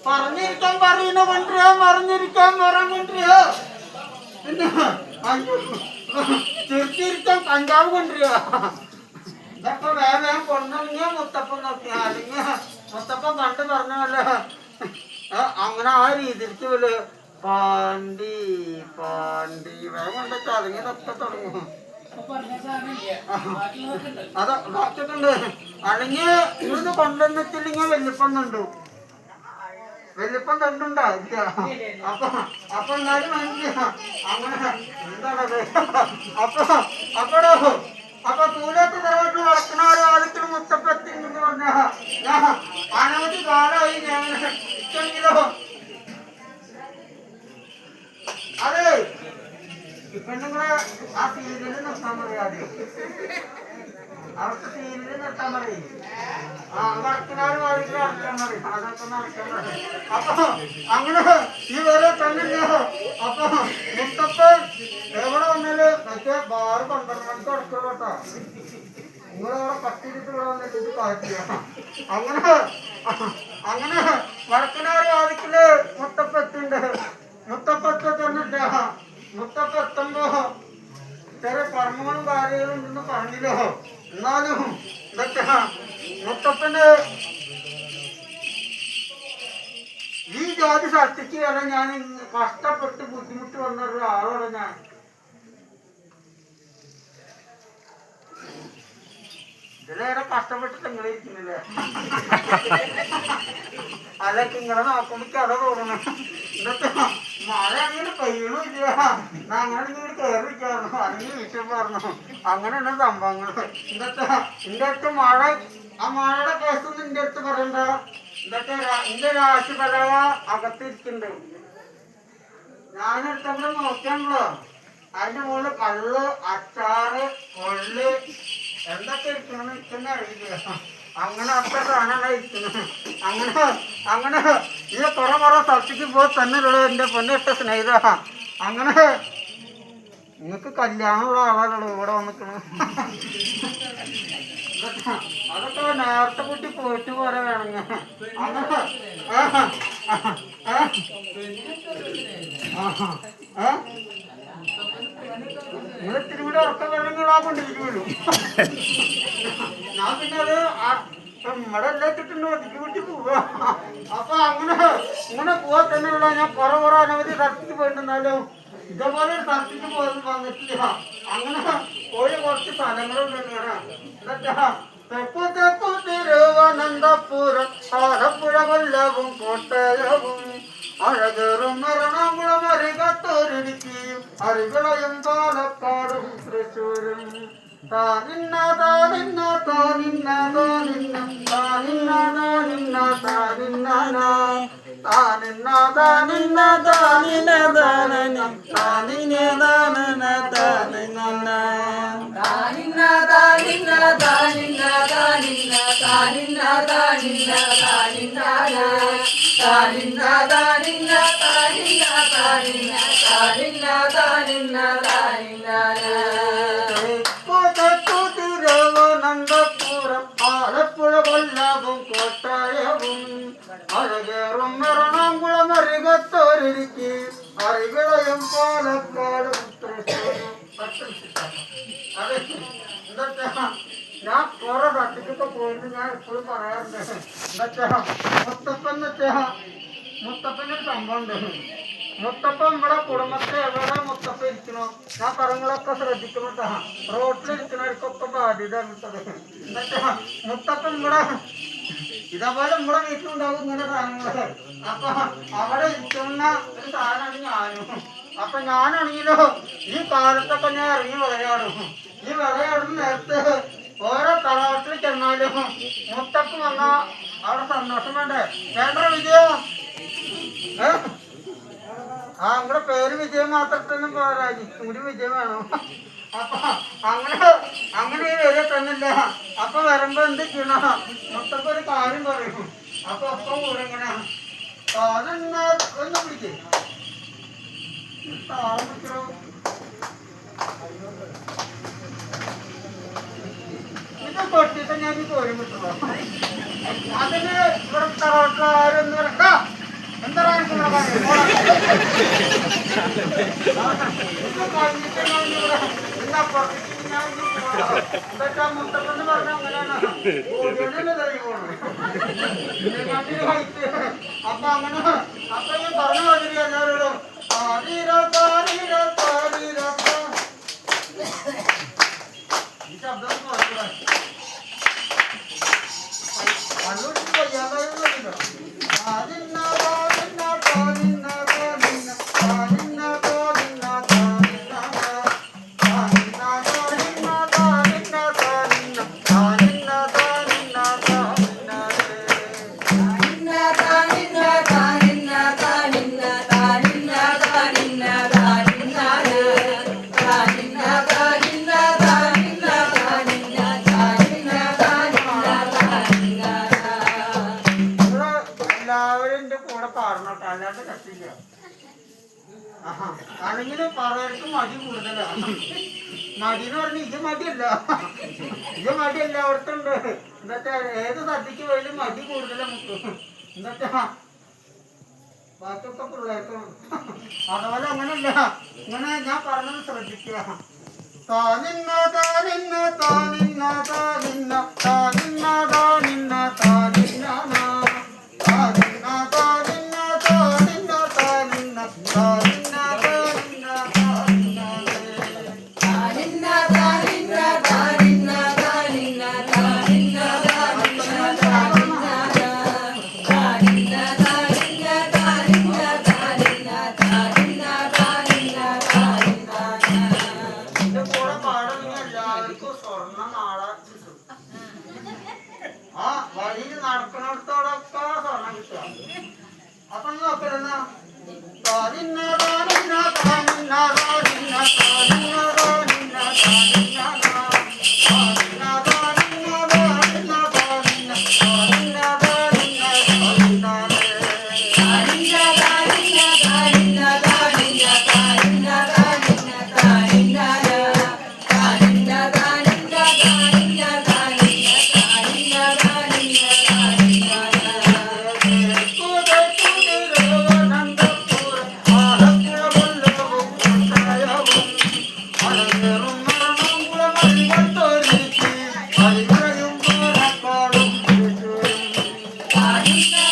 പറഞ്ഞിരിക്കാൻ പറയുന്ന കൊണ്ടുവരിക, മറിഞ്ഞിരിക്കാൻ മരം കൊണ്ടുവരിക, പിന്നെ ചെറുത്തിരിക്കാൻ കഞ്ചാവ് കൊണ്ടുവരിക. ഇതൊക്കെ വേഗം കൊണ്ടുവന്നെങ്കിൽ മുത്തപ്പൻ നോക്കി, അല്ലെങ്കിൽ മുത്തപ്പൻ പണ്ട് പറഞ്ഞല്ല അങ്ങനെ ആ രീതിക്ക് വല്ല പാണ്ടി പാണ്ടി വേഗം കൊണ്ടൊക്കെ അല്ലെങ്കിൽ ഇതൊക്കെ തുടങ്ങും. അത് ബാക്കിയൊക്കെയുണ്ട്. അല്ലെങ്കിൽ ഇവിടുന്ന് കൊണ്ടുവന്നിട്ടില്ലെങ്കിൽ വല്യപ്പം കണ്ടു, വല്യപ്പം കണ്ടുണ്ടോ ഇല്ല. അപ്പൊ എന്നാലും മനസ്സില അങ്ങനെ എന്താണത്. അപ്പോഴോ അപ്പൊ തൂലത്ത് തറവാട്ടിൽ വളർത്തുന്നവരോ ആദ്യത്തിൽ മുത്തപ്പത്തിന്ന് പറഞ്ഞ അനവധി കാലമായി ഇഷ്ടമെങ്കിലോ അതെ പെണ്ണുങ്ങളെ ആ സീരിയല് നിർത്താൻ പറയാതെ, അവർക്ക് സീരിയല് നിർത്താൻ പറയും. നടക്കിനാലും അതിൽ നടക്കാൻ പറയും, അതൊക്കെ നടക്കാൻ പറയും. അപ്പൊ അങ്ങനെ ഈ വരെ പെണ്ണില്ലയോ. അപ്പൊ മുത്തപ്പൻ എവിടെ വന്നാല് മറ്റേ ബാറ് 12 മണിക്ക് അടക്കുള്ളൂ കേട്ടോ. നിങ്ങളവിടെ പത്തിരിട്ട് ഇവിടെ വന്നിട്ട് ഇത് കാറ്റില്ല. അങ്ങനെ വടക്കനാറ് വാദിക്കല് മുത്തപ്പത്തുണ്ട്. മുത്തപ്പത്ത് തന്നിട്ട് മുത്തപ്പത്തുമ്പോ ചെറിയ കർമ്മങ്ങളും കാര്യങ്ങളും ഉണ്ടെന്ന് പറഞ്ഞില്ലോ. എന്നാലും ഇതൊക്കെ മുത്തപ്പന്റെ ഈ ജാതി സൃഷ്ടിച്ച് വരെ ഞാൻ കഷ്ടപ്പെട്ട് ബുദ്ധിമുട്ട് വന്ന ഒരാളോടെ ഞാൻ ഇതിലേറെ കഷ്ടപ്പെട്ടിട്ട് നിങ്ങളെ ഇരിക്കുന്നില്ലേ. അല്ല നിങ്ങളെ നോക്കുമ്പോ കഥ തോന്നണം. ഇതൊക്കെ മഴ അങ്ങനെ പെയ്യണില്ല, അങ്ങനെ ഇങ്ങനെ കയറിയിരിക്കായിരുന്നു, അല്ലെങ്കിൽ വീട്ടിൽ പറഞ്ഞു. അങ്ങനെയാണ് സംഭവങ്ങൾ. ഇതൊക്കെ എന്റെ അടുത്ത് മഴ, ആ മഴയുടെ കേസൊന്നും എന്റെ അടുത്ത് പറയണ്ട. ഇതൊക്കെ എന്റെ രാശി പലവ അകത്തിരിക്കുന്നുണ്ട്. ഞാനെടുത്തവിടെ നോക്കിയാണല്ലോ, അതിന്റെ മുകളിൽ കള്ള്, അച്ചാറ്, കൊള്ള് എന്തൊക്കെ ഇരിക്കണമെന്ന് ഇരിക്കുന്ന അറിയില്ല. അങ്ങനെ അത്ര സാധനമാണ് ഇരിക്കുന്നത്. അങ്ങനെ ഈ കുറെ സ്ഥലത്തേക്ക് പോയി തന്നെയുള്ളൂ എൻ്റെ പൊന്നിട്ട സ്നേഹിത. അങ്ങനെ നിങ്ങൾക്ക് കല്യാണമുള്ള ആളാണല്ലോ ഇവിടെ വന്നിക്കണു. അതൊക്കെ നേരത്തെ കൂട്ടി പോയിട്ട് പോലെ വേണമെങ്കിൽ അങ്ങനെ നിങ്ങൾ ഇത്തിരി കൂടി ഉറക്കം വരണമെങ്കിൽ ആ കൊണ്ടിരിക്കും വരും. ഞാൻ പിന്നെ അത് നമ്മുടെ എല്ലാത്തിട്ടുണ്ട് ഒതുക്കി കൂട്ടി പോവുക. അപ്പൊ അങ്ങനെ പോവാൻ തന്നെയുള്ള ഞാൻ കുറെ അനവധി സ്ഥലത്തേക്ക് പോയിട്ടുണ്ടാലും ഇതേപോലെ ഒരു സ്ഥലത്തേക്ക് വന്നിട്ടില്ല. അങ്ങനെ പോയ കുറച്ച് സ്ഥലങ്ങളുണ്ട്. തെക്കു തെക്കു തിരുവനന്തപുരം, ആലപ്പുഴ, കൊല്ലവും കോട്ടയവും, അഴകേറും എറണാകുളം, അരികത്തൂരിടുക്കിയും, അരിവിളയും പാലക്കാടും തൃശ്ശൂരും. താനിന്ന താനിന്ന താനിന്ന താനിന്ന താനിന്ന താനിന്ന താനിന്ന താനിന്ന താനിന്ന താനിന താനന താനിന താനന താനിന താനിന്ന താനിന്ന താനിന്ന താനിന്ന താനിന്ന താനിന്ന താനിന്ന താനിന്ന താനിന്ന താനിന്ന താനിന്ന താനിന്ന താനിന്ന താനിന്ന തിരുവനന്തപുരം, ആലപ്പുഴ, കൊല്ലവും കോട്ടയവും, അഴകേറും എറണാകുളം, അരികത്തോരിടുക്കി, അറിവിളയും പാലക്കാടും തൃശ്ശൂരും. അതെ എന്താ ഞാൻ കുറെ തട്ടിക്കൊക്കെ പോയിട്ട് ഞാൻ എപ്പോഴും പറയാറുണ്ട്. എന്താ മുത്തപ്പൻ്റെ ഒരു സംഭവം ഉണ്ട്. മുത്തപ്പൻ ഇവിടെ കുടുംബത്തെ എവിടെ മുത്തപ്പ ഇരിക്കണോ ഞാൻ പറങ്ങളൊക്കെ ശ്രദ്ധിക്കണോട്ടാ. റോട്ടിലിരിക്കണവർക്കൊക്കെ ബാധ്യത എന്നിട്ടത്. എന്നിട്ട് മുത്തപ്പൻ ഇവിടെ ഇതേപോലെ നമ്മുടെ വീട്ടിലുണ്ടാവും ഇങ്ങനെ സാധനങ്ങള്. അപ്പൊ അവിടെ ഇരിക്കുന്ന ഒരു സാധനമാണ് ഞാനും. അപ്പൊ ഞാനാണെങ്കിലോ ഈ കാലത്തൊക്കെ ഞാൻ ഇറങ്ങി വിളയാടും. ഈ വിളയാടുന്ന നേരത്ത് ഓരോ തറവാട്ടിൽ ചെന്നാലും മുത്തപ്പൻ വന്നാ അവിടെ സന്തോഷം വേണ്ടേ? വേണ്ട വിജയം നമ്മുടെ പേര് വിജയം മാത്രത്തിനും പോരാ, കൂടി വിജയം വേണം. അപ്പൊ അങ്ങനെ വരെ തന്നില്ല. അപ്പൊ വരുമ്പോ എന്ത് ചെയ്യണം? മുത്തപ്പ ഒരു കാര്യം പറയും. അപ്പൊ ഒപ്പം കൂടെ എങ്ങനെ ഒന്ന് പിടിക്കേ ഇത് കൊട്ടിട്ട് ഞാൻ കോരി വിട്ടുള്ളൂ. അതിന് ഇവിടെ തറവാട്ടിൽ ആരെന്ന് പറയണ്ട മുത്തപ്പെന്ന് പറഞ്ഞ അങ്ങനെയാണ് അപ്പൊ അങ്ങനെ അപ്പൊ ഞാൻ പറഞ്ഞു മാതിരി എല്ലാവരോടും ഈ ശബ്ദം എല്ലാവരും എന്റെ കൂടെ പാടണോട്ടോ, അല്ലാണ്ട് കത്തില്ല. ആണെങ്കിലും പറയർക്ക് മടി കൂടുതലാണ്. മടി എന്ന് പറഞ്ഞ ഇത് മടിയല്ല, ഇത് മടി എല്ലായിടത്തും ഉണ്ട്. എന്താച്ചാ ഏത് സദ്യക്ക് പോയാലും മടി കൂടുതലാണ് നമുക്ക്. എന്താച്ചാ ബാക്കിയൊക്കെ പിള്ളേർക്കും അതുപോലെ അങ്ങനല്ല. ഇങ്ങനെ ഞാൻ പറഞ്ഞത് ശ്രദ്ധിക്കുക. താനിന്ന താനിന്ന താനിന്ന താനിന്ന താനിന്ന താനിന്ന താനിന്ന ആ വഴിയിൽ നടക്കുന്നിടത്തോടൊക്കെ സ്വർണം കിട്ടുക. അപ്പൊ നോക്കരുന്ന താനിന്ന താനിന്ന താനിന്ന താനിന്ന താനിന്ന താനിന്ന താനിന്ന Bye.